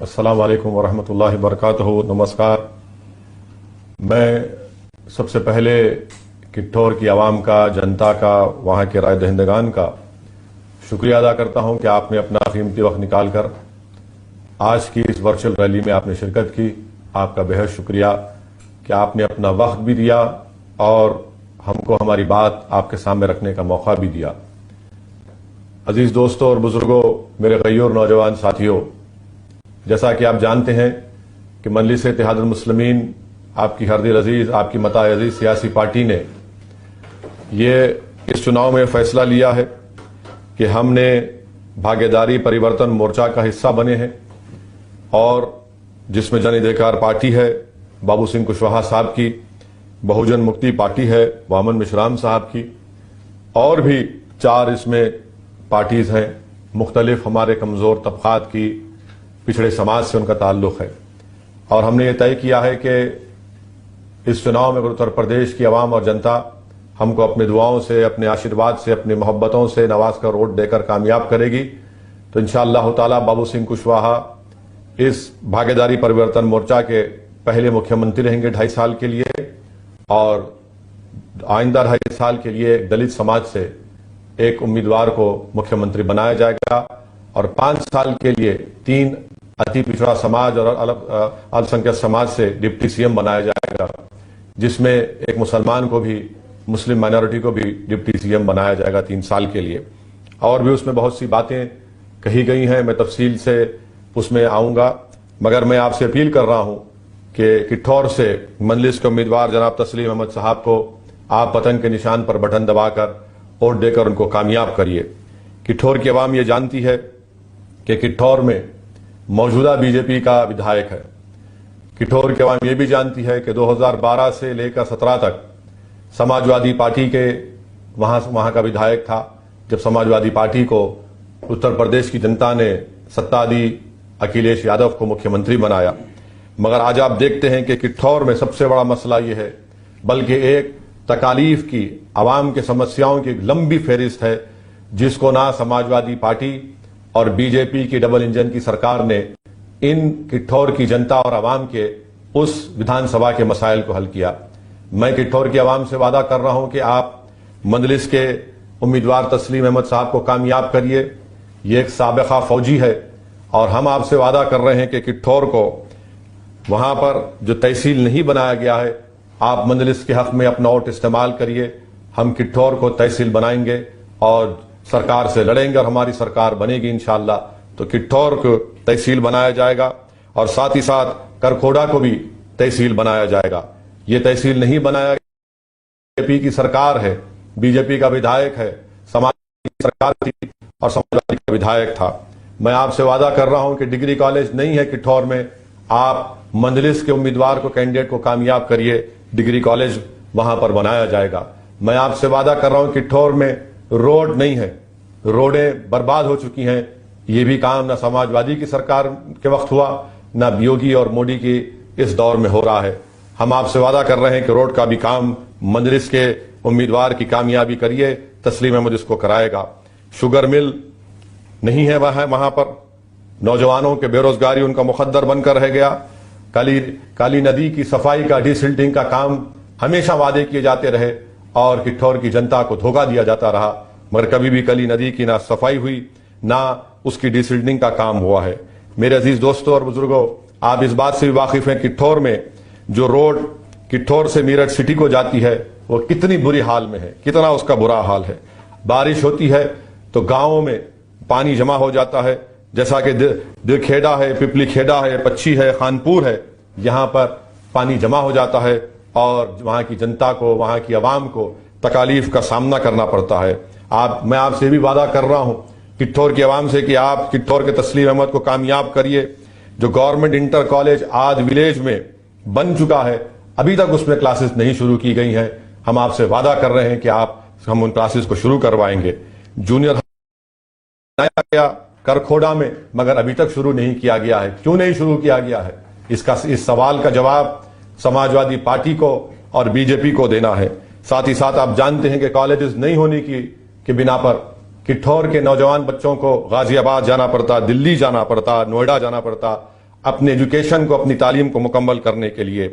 अस्सलाम वालेकुम वरहमतुल्लाहि वबरकातुहू। नमस्कार। मैं सबसे पहले किट्ठौर की आवाम का, जनता का, वहाँ के राय दहिंदगान का शुक्रिया अदा करता हूँ कि आपने अपना कीमती वक्त निकाल कर आज की इस वर्चुअल रैली में आपने शिरकत की। आपका बेहद शुक्रिया कि आपने अपना वक्त भी दिया और हमको हमारी बात आपके सामने रखने का मौका भी दिया। अजीज दोस्तों और बुजुर्गों, मेरे गयूर नौजवान साथियों, जैसा कि आप जानते हैं कि मजलिस इत्तेहादुल मुस्लिमीन, आपकी हरदिल अजीज, आपकी मता अजीज सियासी पार्टी ने इस चुनाव में फैसला लिया है कि हमने भागीदारी परिवर्तन मोर्चा का हिस्सा बने हैं और जिसमें जन अधिकार पार्टी है बाबू सिंह कुशवाहा साहब की, बहुजन मुक्ति पार्टी है मोहम्मद मिशराम साहब की, और भी 4 इसमें पार्टीज हैं। मुख्तलिफ हमारे कमज़ोर तबकात की, पिछड़े समाज से उनका ताल्लुक़ है और हमने ये तय किया है कि इस चुनाव में उत्तर प्रदेश की आवाम और जनता हमको अपने दुआओं से, अपने आशीर्वाद से, अपनी मोहब्बतों से नवाज कर वोट देकर कामयाब करेगी। तो इंशाअल्लाह ताला बाबू सिंह कुशवाहा इस भागीदारी परिवर्तन मोर्चा के पहले मुख्यमंत्री रहेंगे 2.5 साल के लिए और आइंदा 2.5 साल के लिए दलित समाज से एक उम्मीदवार को मुख्यमंत्री बनाया जाएगा और 5 साल के लिए 3 अति पिछड़ा समाज और अल्पसंख्यक समाज से डिप्टी सीएम बनाया जाएगा, जिसमें एक मुसलमान को भी, मुस्लिम माइनॉरिटी को भी डिप्टी सीएम बनाया जाएगा 3 साल के लिए। और भी उसमें बहुत सी बातें कही गई हैं, मैं तफसील से उसमें आऊंगा, मगर मैं आपसे अपील कर रहा हूं कि किट्ठौर से मजलिस के उम्मीदवार जनाब तस्लीम अहमद साहब को आप पतंग के निशान पर बटन दबाकर वोट देकर उनको कामयाब करिए। किट्ठौर की आवाम ये जानती है कि किट्ठौर में मौजूदा बीजेपी का विधायक है। किट्ठौर की आवाम ये भी जानती है कि 2012 से लेकर 17 तक समाजवादी पार्टी के वहां का विधायक था, जब समाजवादी पार्टी को उत्तर प्रदेश की जनता ने सत्ता दी, अखिलेश यादव को मुख्यमंत्री बनाया। मगर आज आप देखते हैं कि किट्ठौर में सबसे बड़ा मसला यह है, बल्कि एक तकालीफ की, आवाम के समस्याओं की लंबी फहरिस्त है, जिसको ना समाजवादी पार्टी और बीजेपी की डबल इंजन की सरकार ने इन किट्ठौर की जनता और आवाम के उस विधानसभा के मसाइल को हल किया। मैं किट्ठौर की आवाम से वादा कर रहा हूं कि आप मजलिस के उम्मीदवार तस्लीम अहमद साहब को कामयाब करिए। ये एक साबिका फौजी है और हम आपसे वादा कर रहे हैं कि किट्ठौर को, वहां पर जो तहसील नहीं बनाया गया है, आप मजलिस के हक में अपना वोट इस्तेमाल करिए। हम किट्ठौर को तहसील बनाएंगे और सरकार से लड़ेंगे और हमारी सरकार बनेगी इंशाअल्लाह। तो किट्ठौर को तहसील बनाया जाएगा और साथ ही साथ करखोड़ा को भी तहसील बनाया जाएगा। ये तहसील नहीं बनाया, बीजेपी की सरकार है, बीजेपी का विधायक है, समाज की सरकार थी और समाजवादी का विधायक था। मैं आपसे वादा कर रहा हूं कि डिग्री कॉलेज नहीं है किट्ठौर में, आप मजलिस के उम्मीदवार को, कैंडिडेट को कामयाब करिए, डिग्री कॉलेज वहां पर बनाया जाएगा। मैं आपसे वादा कर रहा हूं किट्ठौर में रोड नहीं है, रोडें बर्बाद हो चुकी हैं। ये भी काम ना समाजवादी की सरकार के वक्त हुआ, ना योगी और मोदी की इस दौर में हो रहा है। हम आपसे वादा कर रहे हैं कि रोड का भी काम मजलिस के उम्मीदवार की कामयाबी करिए, तस्लीम अहमद इसको कराएगा। शुगर मिल नहीं है वहां पर, नौजवानों के बेरोजगारी उनका मुकद्दर बनकर रह गया। काली नदी की सफाई का, डिसिल्टिंग का काम हमेशा वादे किए जाते रहे और किट्ठौर की जनता को धोखा दिया जाता रहा, मगर कभी भी काली नदी की ना सफाई हुई, ना उसकी डिसिल्टिंग का काम हुआ है। मेरे अजीज दोस्तों और बुजुर्गों, आप इस बात से भी वाकिफ हैं किट्ठौर में जो रोड किट्ठौर से मेरठ सिटी को जाती है वो कितनी बुरी हाल में है, कितना उसका बुरा हाल है। बारिश होती है तो गांवों में पानी जमा हो जाता है, जैसा कि दिलखेड़ा है, पिपली खेड़ा है, पच्छी है, खानपुर है, यहां पर पानी जमा हो जाता है और वहां की जनता को, वहां की आवाम को तकालीफ का सामना करना पड़ता है। मैं आपसे भी वादा कर रहा हूं किट्ठौर की आवाम से कि आप किट्ठौर के तस्लीम अहमद को कामयाब करिए। जो गवर्नमेंट इंटर कॉलेज आज विलेज में बन चुका है, अभी तक उसमें क्लासेस नहीं शुरू की गई हैं। हम आपसे वादा कर रहे हैं कि हम उन क्लासेस को शुरू करवाएंगे। जूनियर बनाया गया करखोड़ा में, मगर अभी तक शुरू नहीं किया गया है। क्यों नहीं शुरू किया गया है, इस सवाल का जवाब समाजवादी पार्टी को और बीजेपी को देना है। साथ ही साथ आप जानते हैं कि कॉलेजेस नहीं होने की बिना पर किट्ठौर के नौजवान बच्चों को गाजियाबाद जाना पड़ता, दिल्ली जाना पड़ता, नोएडा जाना पड़ता। اپنے ایجوکیشن کو، اپنی تعلیم کو مکمل کرنے کے لیے۔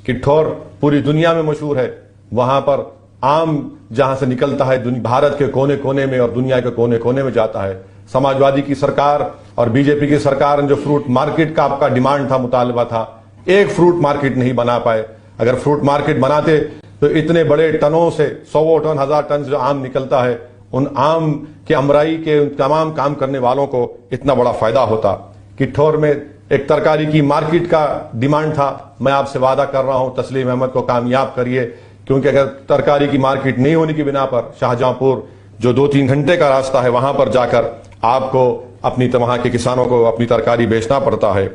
کٹھور پوری دنیا میں مشہور ہے، وہاں پر آم جہاں سے نکلتا ہے بھارت کے کونے کونے میں اور دنیا کے کونے کونے میں جاتا ہے۔ سماجوادی کی سرکار اور بی جے پی کی سرکار نے جو فروٹ مارکیٹ کا آپ کا ڈیمانڈ تھا، مطالبہ تھا، ایک فروٹ مارکیٹ نہیں بنا پائے۔ اگر فروٹ مارکیٹ بناتے تو اتنے بڑے ٹنوں سے 100 ٹن 1000 ٹن جو آم نکلتا ہے، ان آم کے امرائی کے تمام کام کرنے والوں کو اتنا بڑا فائدہ ہوتا۔ کٹھور میں ایک ترکاری کی مارکیٹ کا ڈیمانڈ تھا، میں آپ سے وعدہ کر رہا ہوں تسلیم احمد کو کامیاب کریے، کیونکہ اگر ترکاری کی مارکیٹ نہیں ہونے کی بنا پر شاہجہاں پور جو 2-3 گھنٹے کا راستہ ہے، وہاں پر جا کر آپ کو اپنی وہاں کے کسانوں کو اپنی ترکاری بیچنا پڑتا ہے۔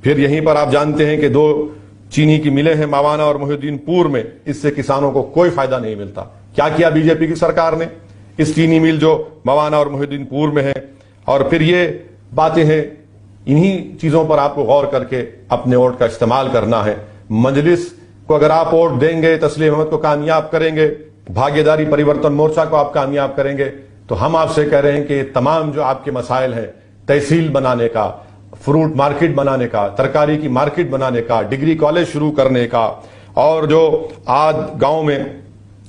پھر یہیں پر آپ جانتے ہیں کہ 2 چینی کی ملیں ہیں موانا اور محی الدین پور میں، اس سے کسانوں کو کوئی فائدہ نہیں ملتا۔ کیا کیا بی جے پی کی سرکار نے؟ اس چینی مل جو موانا اور محی الدین پور میں ہے، اور پھر یہ باتیں ہیں، انہی چیزوں پر آپ کو غور کر کے اپنے ووٹ کا استعمال کرنا ہے۔ مجلس کو اگر آپ ووٹ دیں گے، تسلیم احمد کو کامیاب کریں گے، بھاگیداری پریورتن مورچہ کو آپ کامیاب کریں گے، تو ہم آپ سے کہہ رہے ہیں کہ تمام جو آپ کے مسائل ہیں، تحصیل بنانے کا، فروٹ مارکیٹ بنانے کا، ترکاری کی مارکیٹ بنانے کا، ڈگری کالج شروع کرنے کا، اور جو آج گاؤں میں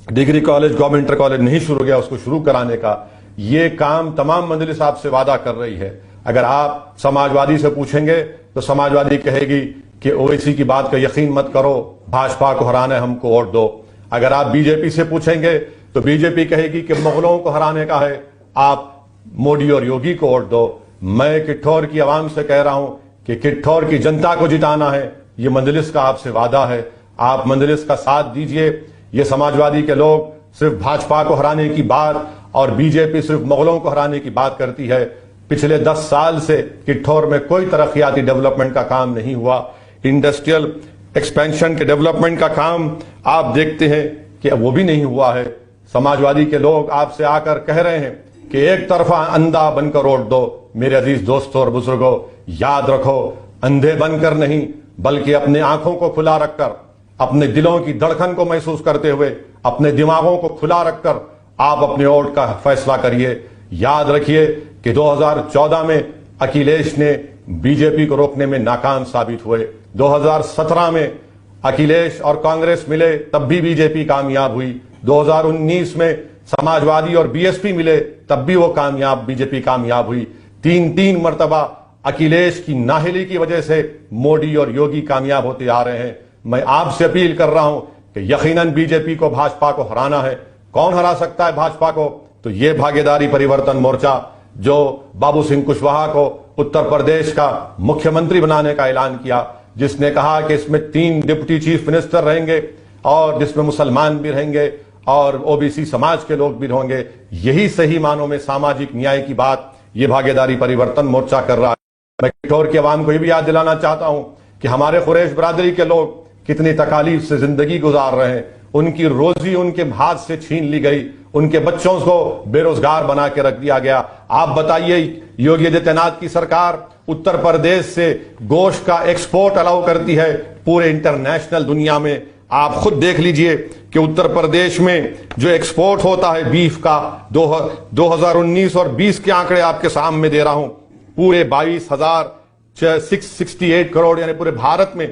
degree college government inter college نہیں شروع گیا اس کو شروع کرانے کا، یہ کام تمام مجلس آپ سے وعدہ کر رہی ہے۔ اگر آپ سماجوادی سے پوچھیں گے تو سماجوادی کہے گی کہ اویسی کی بات کا یقین مت کرو، بھاجپا کو ہرانا ہے، ہم کو ووٹ دو۔ اگر آپ بی جے پی سے پوچھیں گے تو بی جے پی کہے گی کہ مغلوں کو ہرانے کا ہے، آپ مودی اور یوگی کو ووٹ دو۔ میں کٹھور کی عوام سے کہہ رہا ہوں کہ کٹھور کی جنتا کو جتانا ہے، یہ مجلس کا آپ سے وعدہ ہے، آپ مجلس کا ساتھ دیجئے۔ یہ سماجوادی کے لوگ صرف بھاجپا کو ہرانے کی بات اور بی جے پی صرف مغلوں کو ہرانے کی بات کرتی ہے۔ پچھلے 10 سال سے کٹھور میں کوئی ترقیاتی ڈیولپمنٹ کا کام نہیں ہوا، انڈسٹریل ایکسپینشن کے ڈیولپمنٹ کا کام آپ دیکھتے ہیں کہ وہ بھی نہیں ہوا ہے۔ سماجوادی کے لوگ آپ سے آ کر کہہ رہے ہیں کہ ایک طرفہ اندھا بن کر ووٹ دو۔ میرے عزیز دوستوں اور بزرگوں، یاد رکھو، اندھے بن کر نہیں بلکہ اپنے آنکھوں کو کھلا رکھ کر، اپنے دلوں کی دھڑکن کو محسوس کرتے ہوئے، اپنے دماغوں کو کھلا رکھ کر آپ اپنے ووٹ کا فیصلہ کریے۔ یاد رکھیے کہ 2014 میں اکھلیش نے بی جے پی کو روکنے میں ناکام ثابت ہوئے، 2017 میں اکھلیش اور کانگریس ملے تب بھی بی جے پی کامیاب ہوئی، 2019 میں سماجوادی اور بی ایس پی ملے تب بھی وہ بی جے پی کامیاب ہوئی۔ 3 مرتبہ اکھلیش کی نااہلی کی وجہ سے مودی اور یوگی کامیاب ہوتے آ رہے ہیں۔ میں آپ سے اپیل کر رہا ہوں کہ یقیناً بی جے پی کو بھاجپا کو ہرانا ہے۔ کون ہرا سکتا ہے بھاجپا کو؟ تو یہ بھاگیداری پریورتن مورچہ جو بابو سنگھ کشواہا کو اتر پردیش کا مکھیہ منتری بنانے کا اعلان کیا، جس نے کہا کہ اس میں 3 ڈپٹی چیف منسٹر رہیں گے اور جس میں مسلمان بھی رہیں گے اور او بی سی سماج کے لوگ بھی ہوں گے، یہی صحیح معنوں میں ساماجک نیائے کی بات یہ بھاگیداری پریورتن مورچہ کر رہا ہے۔ میں کٹھور کی عوام کو یہ بھی یاد دلانا چاہتا ہوں کہ ہمارے قریش برادری کے لوگ کتنی تکالیف سے زندگی گزار رہے ہیں، ان کی روزی ان کے ہاتھ سے چھین لی گئی، ان کے بچوں کو بے روزگار بنا کے رکھ دیا گیا۔ آپ بتائیے، یوگی آدتیہ ناتھ کی سرکار اتر پردیش سے گوشت کا ایکسپورٹ الاؤ کرتی ہے پورے انٹرنیشنل دنیا میں۔ آپ خود دیکھ لیجئے کہ اتر پردیش میں جو ایکسپورٹ ہوتا ہے بیف کا، 2019 اور 20 کے آنکڑے آپ کے سامنے دے رہا ہوں، پورے 22,668 کروڑ، یعنی پورے بھارت میں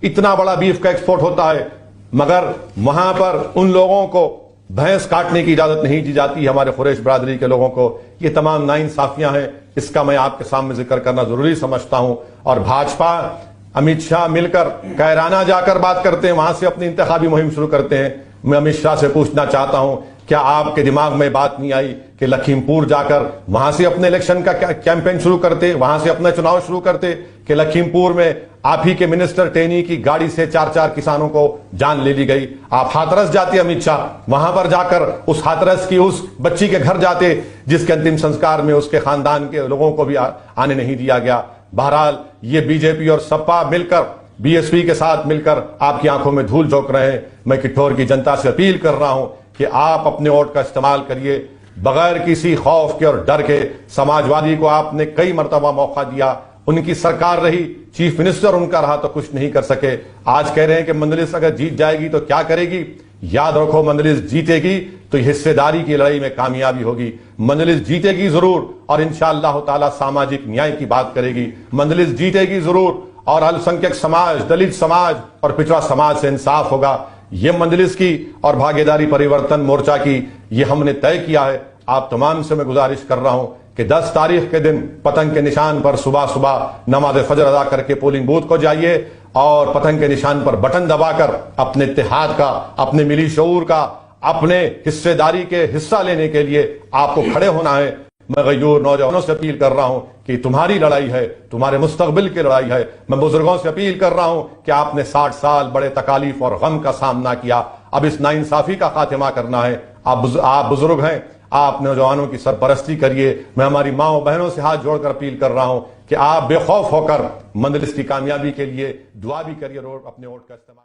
اتنا بڑا بیف کا ایکسپورٹ ہوتا ہے، مگر وہاں پر ان لوگوں کو بھینس کاٹنے کی اجازت نہیں دی جاتی، ہمارے قریش برادری کے لوگوں کو۔ یہ تمام ناانصافیاں ہیں، اس کا میں آپ کے سامنے ذکر کرنا ضروری سمجھتا ہوں۔ اور بھاجپا امت شاہ مل کر کیرانہ جا کر بات کرتے ہیں، وہاں سے اپنی انتخابی مہم شروع کرتے ہیں۔ میں امت شاہ سے پوچھنا چاہتا ہوں، کیا آپ کے دماغ میں بات نہیں آئی کہ لکھیم پور جا کر وہاں سے اپنے الیکشن کا کیمپین شروع کرتے، وہاں سے اپنا چناؤ شروع کرتے؟ کہ لکھیم پور میں آپ ہی کے منسٹر ٹینی کی گاڑی سے 4 کسانوں کو جان لے لی گئی۔ آپ ہاتھرس جاتے امت شاہ، وہاں پر جا کر اس ہاتھرس کی اس بچی کے گھر جاتے جس کے انتم سنسکار میں اس کے خاندان کے لوگوں کو بھی آنے نہیں دیا گیا۔ بہرحال یہ بی جے پی اور سپا مل کر، بی ایس پی کے ساتھ مل کر آپ کی آنکھوں میں دھول جھونک رہے ہیں۔ میں کٹھور کی جنتا سے اپیل کر رہا ہوں کہ آپ اپنے ووٹ کا استعمال کریے بغیر کسی خوف کے اور ڈر کے۔ سماجوادی کو آپ نے کئی مرتبہ موقع دیا، ان کی سرکار رہی، چیف منسٹر ان کا رہا تو کچھ نہیں کر سکے۔ آج کہہ رہے ہیں کہ مجلس اگر جیت جائے گی تو کیا کرے گی؟ یاد رکھو، مجلس جیتے گی تو حصے داری کی لڑائی میں کامیابی ہوگی۔ مجلس جیتے گی ضرور اور انشاءاللہ تعالی ساماجک نیائے کی بات کرے گی، مجلس جیتے گی ضرور اور अल्पसंख्यक समाज, दलित समाज और पिछड़ा समाज से इंसाफ होगा। ये मजलिस की और भागीदारी परिवर्तन मोर्चा की ये हमने तय किया है। आप तमाम से मैं गुजारिश कर रहा हूं कि 10 तारीख के दिन पतंग के निशान पर सुबह सुबह नमाज फजर अदा करके पोलिंग बूथ को जाइए और पतंग के निशान पर बटन दबाकर अपने इत्तेहाद का, अपने मिली शऊर का, अपने हिस्सेदारी के हिस्सा लेने के लिए आपको खड़े होना है। मैं गयूर नौजवानों से अपील कर रहा हूं कि तुम्हारी लड़ाई है, तुम्हारे मुस्तकबिल की लड़ाई है। मैं बुजुर्गों से अपील कर रहा हूं कि आपने 60 साल बड़े तकालीफ और गम का सामना किया, अब इस नाइंसाफी का खात्मा करना है। आप बुजुर्ग हैं, आप नौजवानों की सरपरस्ती करिए। मैं हमारी माओ बहनों से हाथ जोड़कर अपील कर रहा हूं कि आप बेखौफ होकर मंजलिस की कामयाबी के लिए दुआ भी करिए और अपने वोट का इस्तेमाल